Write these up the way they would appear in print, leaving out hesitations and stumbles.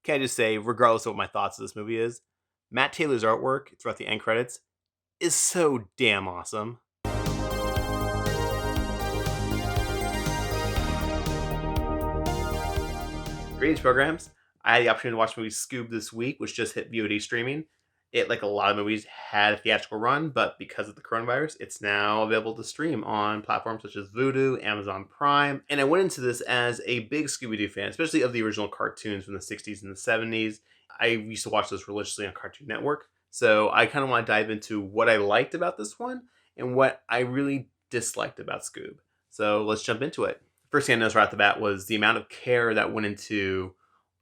can I just say, regardless of what my thoughts of this movie is, Matt Taylor's artwork throughout the end credits is so damn awesome. Greetings, programs. I had the opportunity to watch the movie Scoob this week, which just hit VOD streaming. It, like a lot of movies, had a theatrical run, but because of the coronavirus, it's now available to stream on platforms such as Vudu, Amazon Prime. And I went into this as a big Scooby-Doo fan, especially of the original cartoons from the 60s and the 70s. I used to watch those religiously on Cartoon Network. So I kind of want to dive into what I liked about this one and what I really disliked about Scoob. So let's jump into it. First thing I noticed right off the bat was the amount of care that went into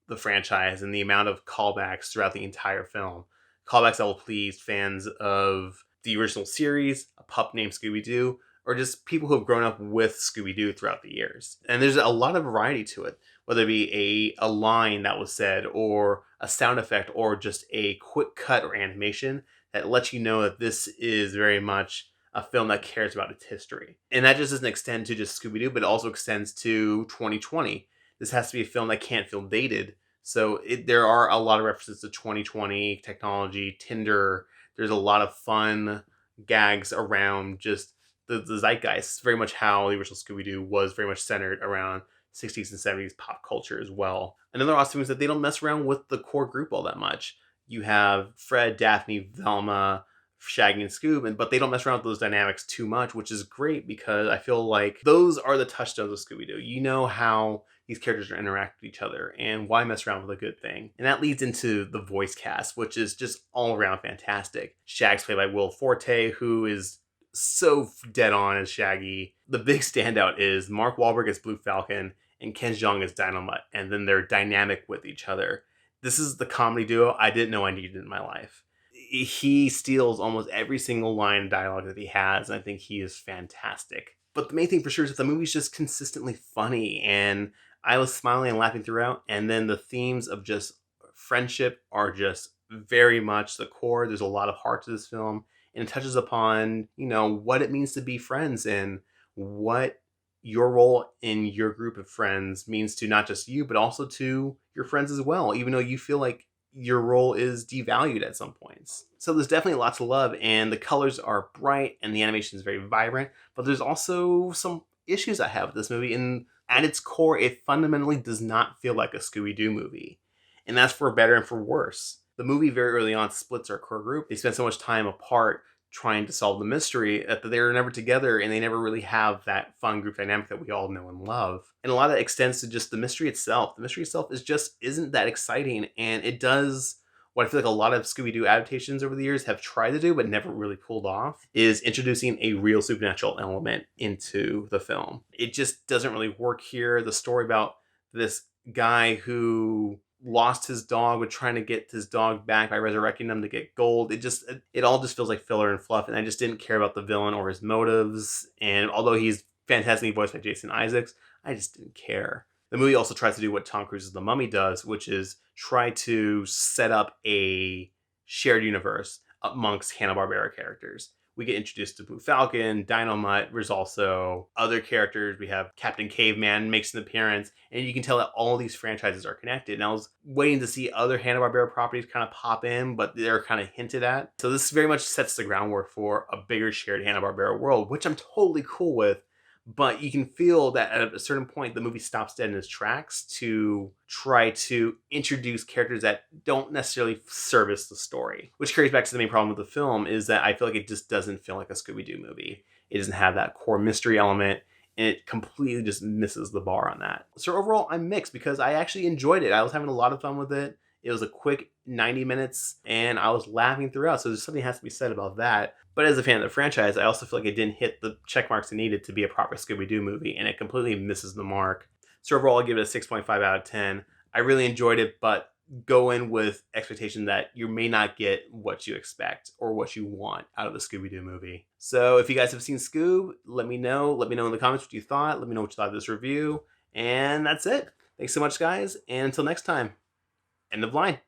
the franchise and the amount of callbacks throughout the entire film. Callbacks that will please fans of the original series, a pup named Scooby-Doo, or just people who have grown up with Scooby-Doo throughout the years. And there's a lot of variety to it, whether it be a line that was said, or a sound effect, or just a quick cut or animation that lets you know that this is very much a film that cares about its history. And that just doesn't extend to just Scooby-Doo, but it also extends to 2020. This has to be a film that can't feel dated. So there are a lot of references to 2020, technology, Tinder. There's a lot of fun gags around just the zeitgeist. It's very much how the original Scooby-Doo was very much centered around 60s and 70s pop culture as well. Another awesome thing is that they don't mess around with the core group all that much. You have Fred, Daphne, Velma, Shaggy, and Scoob, but they don't mess around with those dynamics too much, which is great because I feel like those are the touchstones of Scooby-Doo. You know how these characters interact with each other, and why mess around with a good thing? And that leads into the voice cast, which is just all around fantastic. Shag's played by Will Forte, who is so dead on as Shaggy. The big standout is Mark Whalberg as Blue Falcon and Ken Jeong as Dynamite, and then they're dynamic with each other. This is the comedy duo I didn't know I needed in my life. He steals almost every single line of dialogue that he has, and I think he is fantastic. But the main thing for sure is that the movie's just consistently funny, and I was smiling and laughing throughout, and then the themes of just friendship are just very much the core. There's a lot of heart to this film, and it touches upon, what it means to be friends and what your role in your group of friends means to not just you, but also to your friends as well, even though you feel like your role is devalued at some points. So there's definitely lots of love, and the colors are bright, and the animation is very vibrant, but there's also some issues I have with this movie, and at its core, it fundamentally does not feel like a Scooby-Doo movie. And that's for better and for worse. The movie very early on splits our core group. They spend so much time apart trying to solve the mystery that they're never together, and they never really have that fun group dynamic that we all know and love. And a lot of it extends to just the mystery itself. The mystery itself isn't that exciting, and it does what I feel like a lot of Scooby-Doo adaptations over the years have tried to do but never really pulled off, is introducing a real supernatural element into the film. It just doesn't really work here. The story about this guy who lost his dog but trying to get his dog back by resurrecting them to get gold, it all just feels like filler and fluff, and I just didn't care about the villain or his motives. And although he's fantastically voiced by Jason Isaacs, I just didn't care. The movie also tries to do what Tom Cruise's The Mummy does, which is try to set up a shared universe amongst Hanna-Barbera characters. We get introduced to Blue Falcon, Dynamite. There's also other characters. We have Captain Caveman makes an appearance, and you can tell that all these franchises are connected. And I was waiting to see other Hanna-Barbera properties kind of pop in, but they're kind of hinted at. So this very much sets the groundwork for a bigger shared Hanna-Barbera world, which I'm totally cool with. But you can feel that at a certain point, the movie stops dead in its tracks to try to introduce characters that don't necessarily service the story. Which carries back to the main problem with the film, is that I feel like it just doesn't feel like a Scooby-Doo movie. It doesn't have that core mystery element, and it completely just misses the bar on that. So overall, I'm mixed because I actually enjoyed it. I was having a lot of fun with it. It was a quick 90 minutes, and I was laughing throughout, so there's something that has to be said about that. But as a fan of the franchise, I also feel like it didn't hit the check marks it needed to be a proper Scooby-Doo movie, and it completely misses the mark. So overall, I'll give it a 6.5 out of 10. I really enjoyed it, but go in with expectation that you may not get what you expect or what you want out of the Scooby-Doo movie. So if you guys have seen Scoob, let me know. Let me know in the comments what you thought. Let me know what you thought of this review. And that's it. Thanks so much, guys, and until next time, end of line.